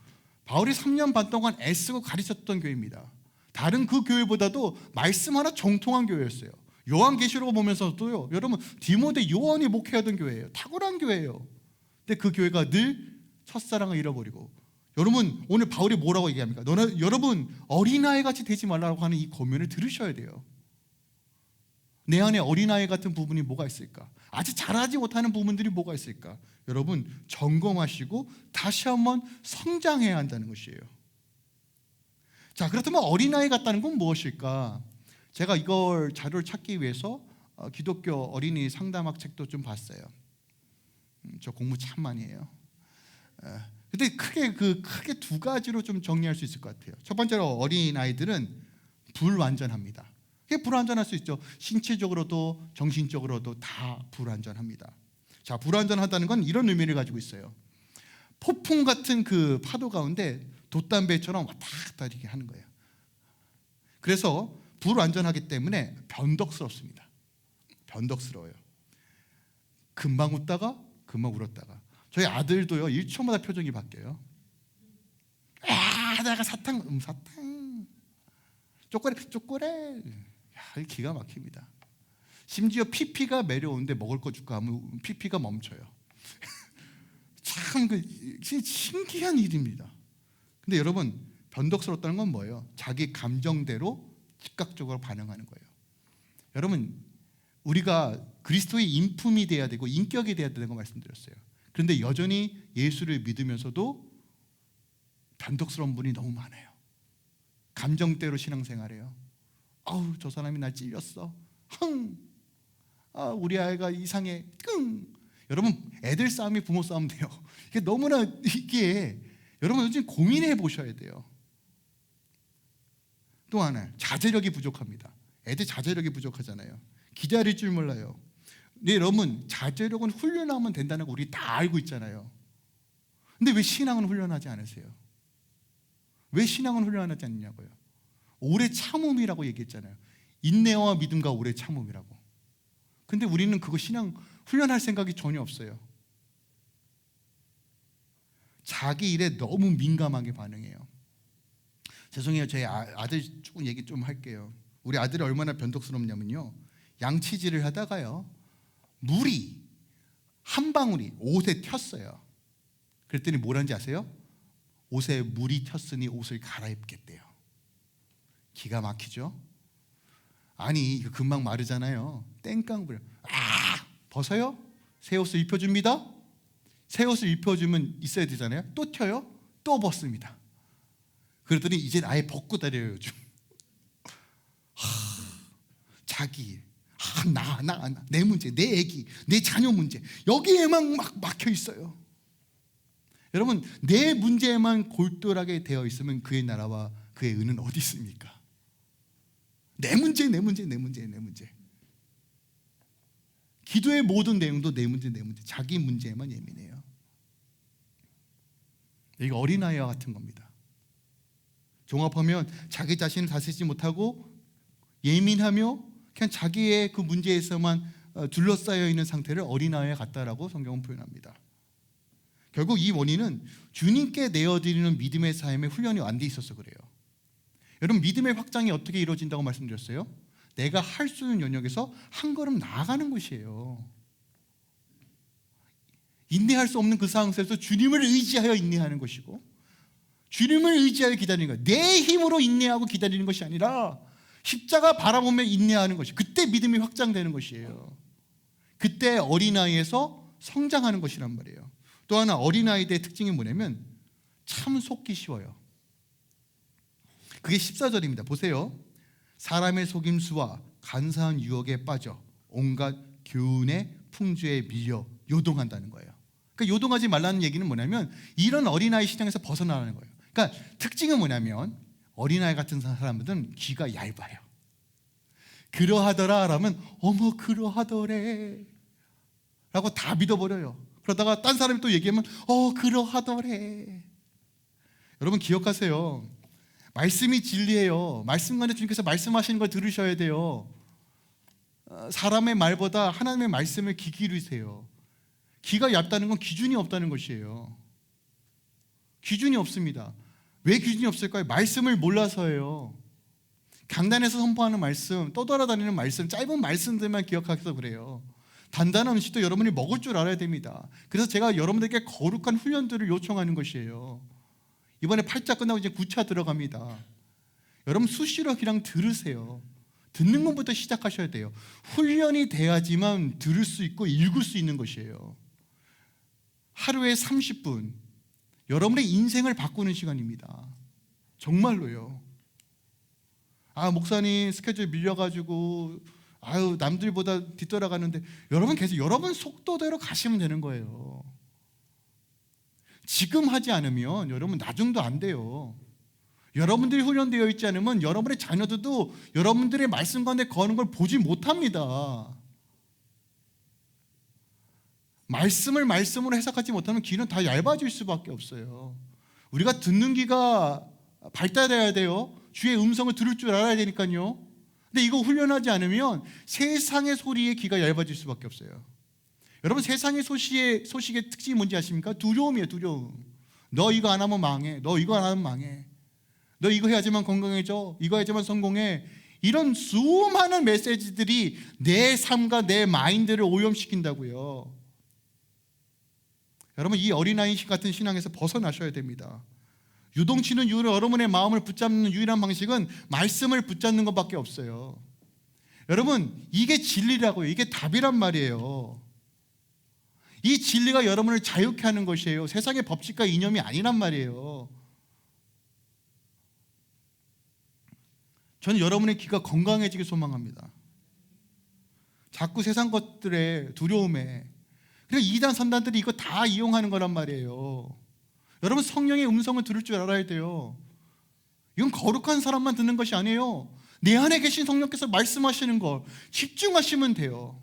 바울이 3년 반 동안 애쓰고 가르쳤던 교회입니다. 다른 그 교회보다도 말씀 하나 정통한 교회였어요. 요한계시록 보면서도요, 여러분 디모데 요한이 목회하던 교회예요. 탁월한 교회예요. 근데 그 교회가 늘 첫사랑을 잃어버리고, 여러분 오늘 바울이 뭐라고 얘기합니까? 여러분 어린아이 같이 되지 말라고 하는 이 권면을 들으셔야 돼요. 내 안에 어린아이 같은 부분이 뭐가 있을까? 아직 자라지 못하는 부분들이 뭐가 있을까? 여러분 점검하시고 다시 한번 성장해야 한다는 것이에요. 자, 그렇다면 어린아이 같다는 건 무엇일까? 제가 이걸 자료를 찾기 위해서 기독교 어린이 상담학 책도 좀 봤어요. 저 공부 참 많이 해요. 근데 크게 두 가지로 좀 정리할 수 있을 것 같아요. 첫 번째로 어린아이들은 불완전합니다. 불완전할 수 있죠. 신체적으로도 정신적으로도 다 불완전합니다. 자, 불완전하다는 건 이런 의미를 가지고 있어요. 폭풍 같은 그 파도 가운데 돛담배처럼 왔다 갔다 이렇게 하는 거예요. 그래서 불완전하기 때문에 변덕스럽습니다. 변덕스러워요. 금방 웃다가 금방 울었다가. 저희 아들도요 1초마다 표정이 바뀌어요. 내가 사탕 쪼꼬레 야, 기가 막힙니다. 심지어 피피가 매려오는데 먹을 거 줄까 하면 피피가 멈춰요. 참 신기한 일입니다. 근데 여러분, 변덕스럽다는 건 뭐예요? 자기 감정대로 즉각적으로 반응하는 거예요. 여러분, 우리가 그리스도의 인품이 돼야 되고 인격이 돼야 되는 거 말씀드렸어요. 그런데 여전히 예수를 믿으면서도 변덕스러운 분이 너무 많아요. 감정대로 신앙생활해요. 아우, 저 사람이 날 찔렸어. 우리 아이가 이상해. 여러분, 애들 싸움이 부모 싸움 돼요. 이게 너무나 여러분 요즘 고민해 보셔야 돼요. 또 하나, 자제력이 부족합니다. 애들 자제력이 부족하잖아요. 기다릴 줄 몰라요. 근데 여러분, 자제력은 훈련하면 된다는 거 우리 다 알고 있잖아요. 근데 왜 신앙은 훈련하지 않으세요? 왜 신앙은 훈련하지 않느냐고요? 오래 참음이라고 얘기했잖아요. 인내와 믿음과 오래 참음이라고. 근데 우리는 그거 신앙 훈련할 생각이 전혀 없어요. 자기 일에 너무 민감하게 반응해요. 죄송해요, 제 아들 조금 얘기 좀 할게요. 우리 아들이 얼마나 변덕스럽냐면요, 양치질을 하다가요 물이 한 방울이 옷에 튀었어요. 그랬더니 뭐라는지 아세요? 옷에 물이 튀었으니 옷을 갈아입겠대요. 기가 막히죠? 아니, 이거 금방 마르잖아요. 땡깡 부려. 벗어요? 새 옷을 입혀줍니다. 새 옷을 입혀주면 있어야 되잖아요. 또 튀어요? 또 벗습니다. 그랬더니 이제 아예 벗고 다녀요 요즘. 자기 일, 내 문제, 내 애기, 내 자녀 문제, 여기에만 막 막혀 있어요. 여러분, 내 문제에만 골똘하게 되어 있으면 그의 나라와 그의 의는 어디 있습니까? 내 문제. 기도의 모든 내용도 내 문제. 자기 문제에만 예민해요. 이거 어린아이와 같은 겁니다. 종합하면 자기 자신을 다스리지 못하고 예민하며 그냥 자기의 그 문제에서만 둘러싸여 있는 상태를 어린아이와 같다라고 성경은 표현합니다. 결국 이 원인은 주님께 내어드리는 믿음의 삶에 훈련이 안 돼 있어서 그래요. 여러분, 믿음의 확장이 어떻게 이루어진다고 말씀드렸어요? 내가 할 수 있는 영역에서 한 걸음 나아가는 것이에요. 인내할 수 없는 그 상황 속에서 주님을 의지하여 인내하는 것이고, 주님을 의지하여 기다리는 거예요. 내 힘으로 인내하고 기다리는 것이 아니라 십자가 바라보며 인내하는 것이, 그때 믿음이 확장되는 것이에요. 그때 어린아이에서 성장하는 것이란 말이에요. 또 하나, 어린아이들의 특징이 뭐냐면 참 속기 쉬워요. 그게 14절입니다. 보세요. 사람의 속임수와 간사한 유혹에 빠져 온갖 교훈의 풍조에 밀려 요동한다는 거예요. 그러니까 요동하지 말라는 얘기는 뭐냐면 이런 어린아이 신앙에서 벗어나라는 거예요. 그러니까 특징은 뭐냐면 어린아이 같은 사람들은 귀가 얇아요. 그러하더라 라면 어머 그러하더래 라고 다 믿어버려요. 그러다가 딴 사람이 또 얘기하면 그러하더래. 여러분 기억하세요. 말씀이 진리예요. 말씀 간에 주님께서 말씀하시는 걸 들으셔야 돼요. 사람의 말보다 하나님의 말씀을 귀 기울이세요. 귀가 얇다는 건 기준이 없다는 것이에요. 기준이 없습니다. 왜 기준이 없을까요? 말씀을 몰라서예요. 강단에서 선포하는 말씀, 떠돌아다니는 말씀, 짧은 말씀들만 기억해서 그래요. 단단한 음식도 여러분이 먹을 줄 알아야 됩니다. 그래서 제가 여러분들에게 거룩한 훈련들을 요청하는 것이에요. 이번에 8차 끝나고 이제 9차 들어갑니다. 여러분 수시로 그냥 들으세요. 듣는 것부터 시작하셔야 돼요. 훈련이 돼야지만 들을 수 있고 읽을 수 있는 것이에요. 하루에 30분 여러분의 인생을 바꾸는 시간입니다. 정말로요. 목사님 스케줄 밀려가지고 남들보다 뒤돌아가는데 여러분 계속 여러분 속도대로 가시면 되는 거예요. 지금 하지 않으면 여러분 나중도 안 돼요. 여러분들이 훈련되어 있지 않으면 여러분의 자녀들도 여러분들의 말씀 가운데 거는 걸 보지 못합니다. 말씀을 말씀으로 해석하지 못하면 귀는 다 얇아질 수밖에 없어요. 우리가 듣는 귀가 발달해야 돼요. 주의 음성을 들을 줄 알아야 되니까요. 근데 이거 훈련하지 않으면 세상의 소리에 귀가 얇아질 수밖에 없어요. 여러분 세상의 소식의 특징이 뭔지 아십니까? 두려움이에요. 두려움. 너 이거 안 하면 망해. 너 이거 안 하면 망해. 너 이거 해야지만 건강해져. 이거 해야지만 성공해. 이런 수많은 메시지들이 내 삶과 내 마인드를 오염시킨다고요. 여러분 이 어린아이 같은 신앙에서 벗어나셔야 됩니다. 유동치는 여러분의 마음을 붙잡는 유일한 방식은 말씀을 붙잡는 것밖에 없어요. 여러분 이게 진리라고요. 이게 답이란 말이에요. 이 진리가 여러분을 자유케 하는 것이에요. 세상의 법칙과 이념이 아니란 말이에요. 저는 여러분의 귀가 건강해지길 소망합니다. 자꾸 세상 것들의 두려움에 그리고 2단 3단들이 이거 다 이용하는 거란 말이에요. 여러분 성령의 음성을 들을 줄 알아야 돼요. 이건 거룩한 사람만 듣는 것이 아니에요. 내 안에 계신 성령께서 말씀하시는 걸 집중하시면 돼요.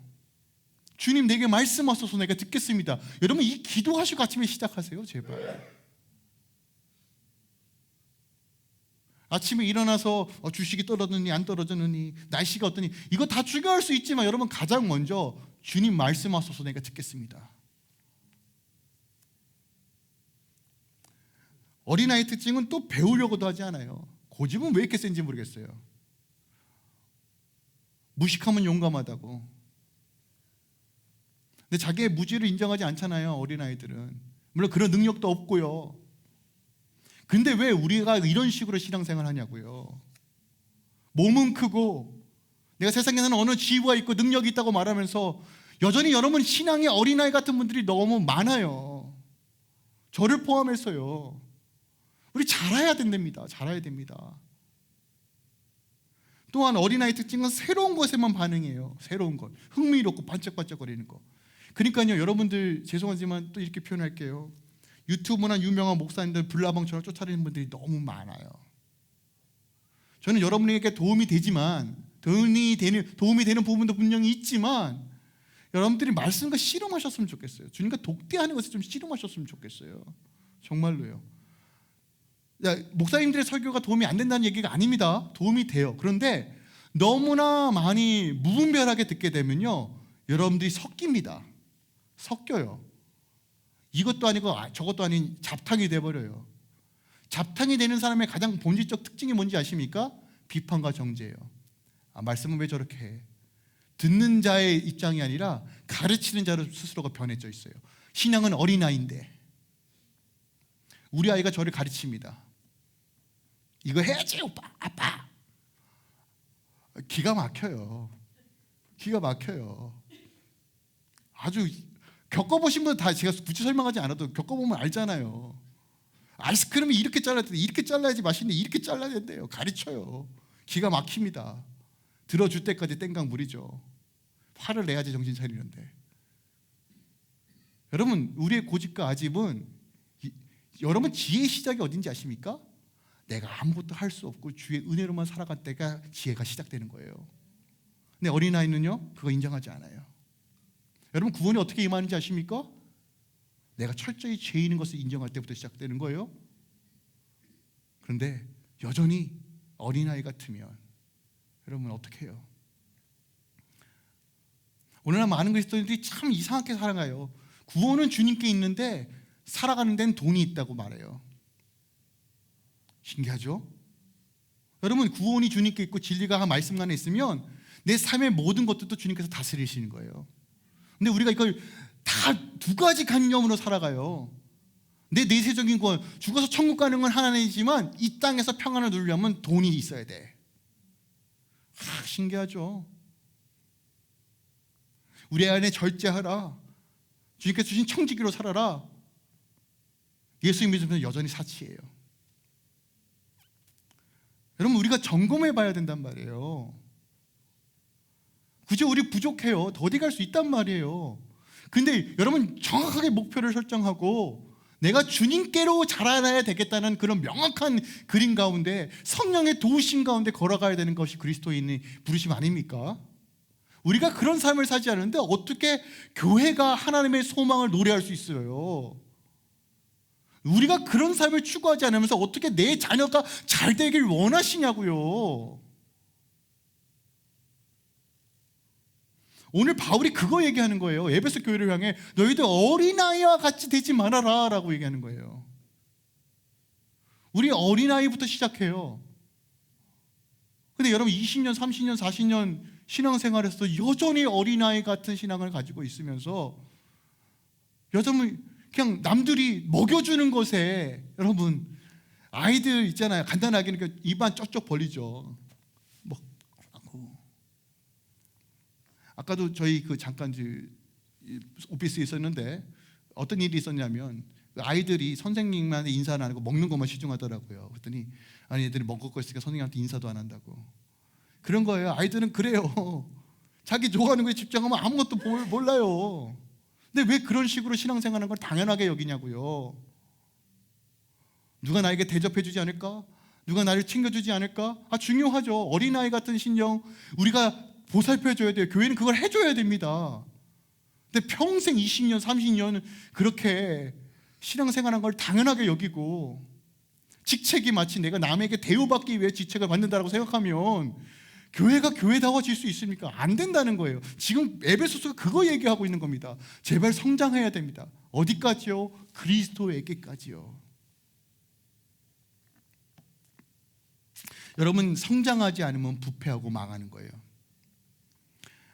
주님 내게 말씀하소서 내가 듣겠습니다. 여러분 이 기도하시고 아침에 시작하세요. 제발. 아침에 일어나서 주식이 떨어졌느니 안 떨어졌느니 날씨가 어떠니 이거 다 중요할 수 있지만 여러분 가장 먼저 주님 말씀하소서 내가 듣겠습니다. 어린아이 특징은 또 배우려고도 하지 않아요. 고집은 왜 이렇게 센지 모르겠어요. 무식하면 용감하다고. 근데 자기의 무지를 인정하지 않잖아요. 어린아이들은. 물론 그런 능력도 없고요. 근데 왜 우리가 이런 식으로 신앙생활 하냐고요. 몸은 크고 내가 세상에는 어느 지위가 있고 능력이 있다고 말하면서 여전히 여러분 신앙의 어린아이 같은 분들이 너무 많아요. 저를 포함해서요. 우리 잘해야 된답니다. 잘해야 됩니다. 또한 어린아이 특징은 새로운 것에만 반응해요. 새로운 것. 흥미롭고 반짝반짝거리는 것. 그러니까요 여러분들 죄송하지만 또 이렇게 표현할게요. 유튜브나 유명한 목사님들 불나방처럼 쫓아다니는 분들이 너무 많아요. 저는 여러분에게 도움이 되지만 도움이 되는 부분도 분명히 있지만 여러분들이 말씀과 씨름하셨으면 좋겠어요. 주님과 독대하는 것을 좀 씨름하셨으면 좋겠어요. 정말로요. 목사님들의 설교가 도움이 안 된다는 얘기가 아닙니다. 도움이 돼요. 그런데 너무나 많이 무분별하게 듣게 되면요 여러분들이 섞입니다. 섞여요. 이것도 아니고 저것도 아닌 잡탕이 돼버려요. 잡탕이 되는 사람의 가장 본질적 특징이 뭔지 아십니까? 비판과 정죄예요. 말씀은 왜 저렇게 해? 듣는 자의 입장이 아니라 가르치는 자로 스스로가 변해져 있어요. 신앙은 어린아이인데 우리 아이가 저를 가르칩니다. 이거 해야지 오빠 아빠. 기가 막혀요. 기가 막혀요. 아주 겪어보신 분들 다 제가 굳이 설명하지 않아도 겪어보면 알잖아요. 아이스크림이 이렇게 잘라야 돼. 이렇게 잘라야지 맛있는데 이렇게 잘라야 된대요. 가르쳐요. 기가 막힙니다. 들어줄 때까지 땡깡 부리죠. 화를 내야지 정신 차리는데. 여러분, 우리의 고집과 아집은 여러분 지혜의 시작이 어딘지 아십니까? 내가 아무것도 할 수 없고 주의 은혜로만 살아갈 때가 지혜가 시작되는 거예요. 근데 어린아이는요, 그거 인정하지 않아요. 여러분, 구원이 어떻게 임하는지 아십니까? 내가 철저히 죄인인 것을 인정할 때부터 시작되는 거예요. 그런데 여전히 어린아이 같으면 여러분 어떻게 해요? 오늘날 많은 그리스도인들이 참 이상하게 살아가요. 구원은 주님께 있는데 살아가는 데는 돈이 있다고 말해요. 신기하죠? 여러분, 구원이 주님께 있고 진리가 말씀 안에 있으면 내 삶의 모든 것들도 주님께서 다스리시는 거예요. 근데 우리가 이걸 다 두 가지 관념으로 살아가요. 내 내세적인 건 죽어서 천국 가는 건 하나이지만 이 땅에서 평안을 누리려면 돈이 있어야 돼. 신기하죠? 우리 안에 절제하라, 주님께서 주신 청지기로 살아라. 예수 믿으면 여전히 사치예요. 여러분, 우리가 점검해 봐야 된단 말이에요. 그저 우리 부족해요. 더 어디 갈 수 있단 말이에요. 근데 여러분, 정확하게 목표를 설정하고 내가 주님께로 자라나야 되겠다는 그런 명확한 그림 가운데 성령의 도우심 가운데 걸어가야 되는 것이 그리스도인의 부르심 아닙니까? 우리가 그런 삶을 살지 않는데 어떻게 교회가 하나님의 소망을 노래할 수 있어요? 우리가 그런 삶을 추구하지 않으면서 어떻게 내 자녀가 잘 되길 원하시냐고요. 오늘 바울이 그거 얘기하는 거예요. 에베소 교회를 향해 너희들 어린아이와 같이 되지 말아라 라고 얘기하는 거예요. 우리 어린아이부터 시작해요. 근데 여러분, 20년, 30년, 40년 신앙생활에서 여전히 어린아이 같은 신앙을 가지고 있으면서 여전히 그냥 남들이 먹여주는 것에, 여러분, 아이들 있잖아요. 간단하게 입안 쩍쩍 벌리죠. 아까도 저희 잠깐 오피스에 있었는데 어떤 일이 있었냐면 아이들이 선생님한테 인사는 안 하고 먹는 것만 시중하더라고요. 그랬더니 아니, 애들이 먹을 거 있으니까 선생님한테 인사도 안 한다고. 그런 거예요. 아이들은 그래요. 자기 좋아하는 거에 집중하면 아무것도 몰라요. 근데 왜 그런 식으로 신앙생활하는 걸 당연하게 여기냐고요. 누가 나에게 대접해주지 않을까? 누가 나를 챙겨주지 않을까? 중요하죠. 어린아이 같은 신령 우리가 보살펴줘야 돼요. 교회는 그걸 해줘야 됩니다. 근데 평생 20년, 30년 그렇게 신앙생활한 걸 당연하게 여기고 직책이 마치 내가 남에게 대우받기 위해 직책을 받는다고 생각하면 교회가 교회다워질 수 있습니까? 안 된다는 거예요. 지금 에베소서가 그거 얘기하고 있는 겁니다. 제발 성장해야 됩니다. 어디까지요? 그리스도에게까지요. 여러분, 성장하지 않으면 부패하고 망하는 거예요.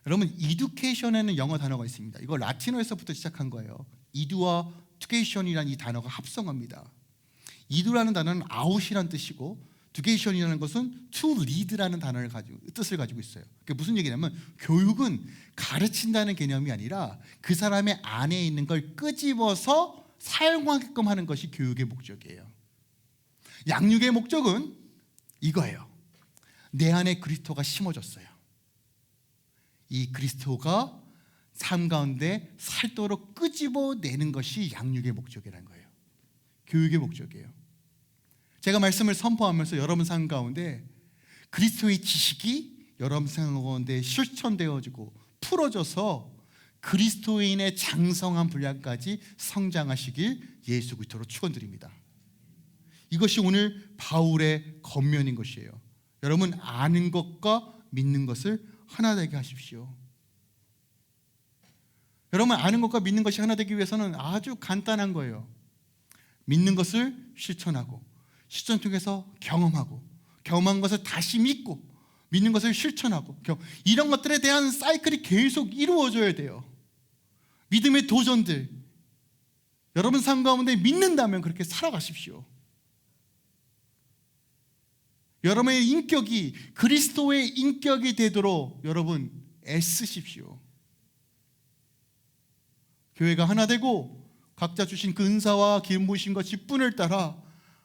여러분, 이두케이션에는 영어 단어가 있습니다. 이거 라틴어에서부터 시작한 거예요. 이두와 투케이션이라는 이 단어가 합성어입니다. 이두라는 단어는 아웃이라는 뜻이고 투케이션이라는 것은 to lead라는 뜻을 가지고 있어요. 그게 무슨 얘기냐면 교육은 가르친다는 개념이 아니라 그 사람의 안에 있는 걸 끄집어서 사용하게끔 하는 것이 교육의 목적이에요. 양육의 목적은 이거예요. 내 안에 그리스도가 심어졌어요. 이 그리스도가 삶 가운데 살도록 끄집어내는 것이 양육의 목적이라는 거예요. 교육의 목적이에요. 제가 말씀을 선포하면서 여러분 삶 가운데 그리스도의 지식이 여러분 삶 가운데 실천되어지고 풀어져서 그리스도인의 장성한 분량까지 성장하시길 예수 그리스도로 축원드립니다. 이것이 오늘 바울의 겉면인 것이에요. 여러분, 아는 것과 믿는 것을 하나 되게 하십시오. 여러분, 아는 것과 믿는 것이 하나 되기 위해서는 아주 간단한 거예요. 믿는 것을 실천하고, 실천 통해서 경험하고, 경험한 것을 다시 믿고, 믿는 것을 실천하고, 이런 것들에 대한 사이클이 계속 이루어져야 돼요. 믿음의 도전들, 여러분 삶 가운데 믿는다면 그렇게 살아가십시오. 여러분의 인격이 그리스도의 인격이 되도록 여러분 애쓰십시오. 교회가 하나 되고 각자 주신 그 은사와 기름 부으신 것 직분을 따라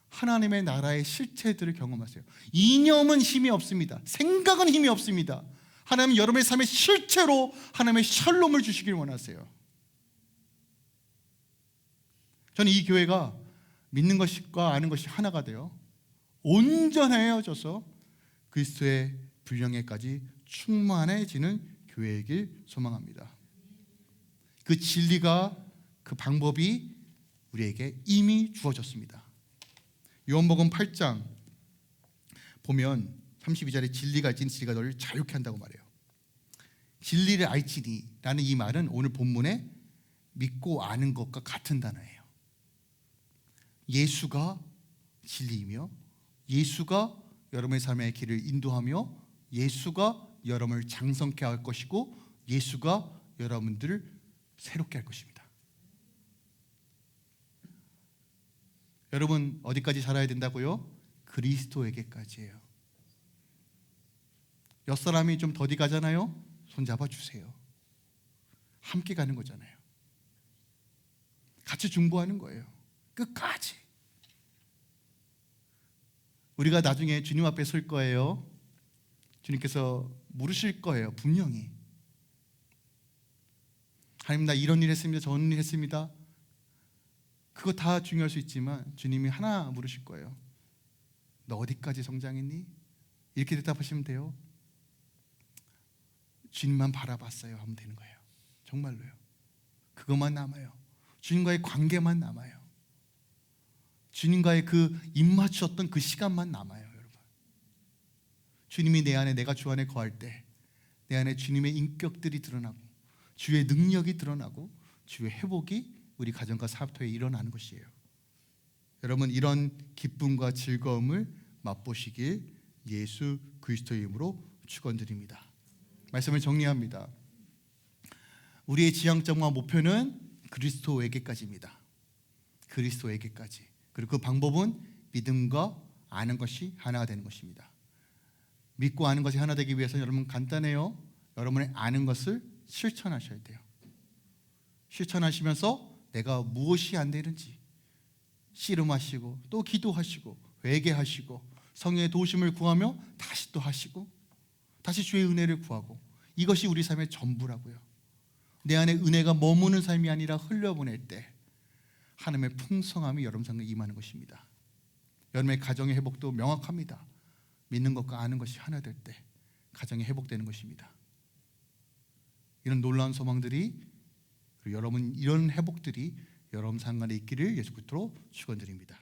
하나님의 나라의 실체들을 경험하세요. 이념은 힘이 없습니다. 생각은 힘이 없습니다. 하나님은 여러분의 삶의 실체로 하나님의 샬롬을 주시길 원하세요. 저는 이 교회가 믿는 것과 아는 것이 하나가 되어 온전해져서 그리스도의 분량에까지 충만해지는 교회이길 소망합니다. 그 진리가, 그 방법이 우리에게 이미 주어졌습니다. 요한복음 8장 보면 32절에 진리가 알지니 진리가 너를 자유케 한다고 말해요. 진리를 알지니 라는 이 말은 오늘 본문에 믿고 아는 것과 같은 단어예요. 예수가 진리이며 예수가 여러분의 삶의 길을 인도하며 예수가 여러분을 장성케 할 것이고 예수가 여러분들을 새롭게 할 것입니다. 여러분 어디까지 살아야 된다고요? 그리스도에게까지예요. 옆사람이 좀 더디 가잖아요? 손잡아 주세요. 함께 가는 거잖아요. 같이 중보하는 거예요. 끝까지. 우리가 나중에 주님 앞에 설 거예요. 주님께서 물으실 거예요. 분명히. 하나님, 나 이런 일 했습니다. 저런 일 했습니다. 그거 다 중요할 수 있지만 주님이 하나 물으실 거예요. 너 어디까지 성장했니? 이렇게 대답하시면 돼요. 주님만 바라봤어요 하면 되는 거예요. 정말로요. 그것만 남아요. 주님과의 관계만 남아요. 주님과의 그 입맞추었던 그 시간만 남아요. 여러분, 주님이 내 안에, 내가 주 안에 거할 때 내 안에 주님의 인격들이 드러나고 주의 능력이 드러나고 주의 회복이 우리 가정과 사업토에 일어나는 것이에요. 여러분, 이런 기쁨과 즐거움을 맛보시길 예수 그리스도의 이름으로 축원드립니다. 말씀을 정리합니다. 우리의 지향점과 목표는 그리스도에게까지입니다. 그리스도에게까지. 그리고 그 방법은 믿음과 아는 것이 하나가 되는 것입니다. 믿고 아는 것이 하나 되기 위해서는 여러분 간단해요. 여러분의 아는 것을 실천하셔야 돼요. 실천하시면서 내가 무엇이 안 되는지 씨름하시고 또 기도하시고 회개하시고 성령의 도우심을 구하며 다시 또 하시고 다시 주의 은혜를 구하고, 이것이 우리 삶의 전부라고요. 내 안에 은혜가 머무는 삶이 아니라 흘려보낼 때 하나님의 풍성함이 여러분 삶에 임하는 것입니다. 여러분의 가정의 회복도 명확합니다. 믿는 것과 아는 것이 하나 될 때 가정이 회복되는 것입니다. 이런 놀라운 소망들이, 그리고 여러분 이런 회복들이 여러분 삶 안에 있기를 예수 그리스도로 축원드립니다.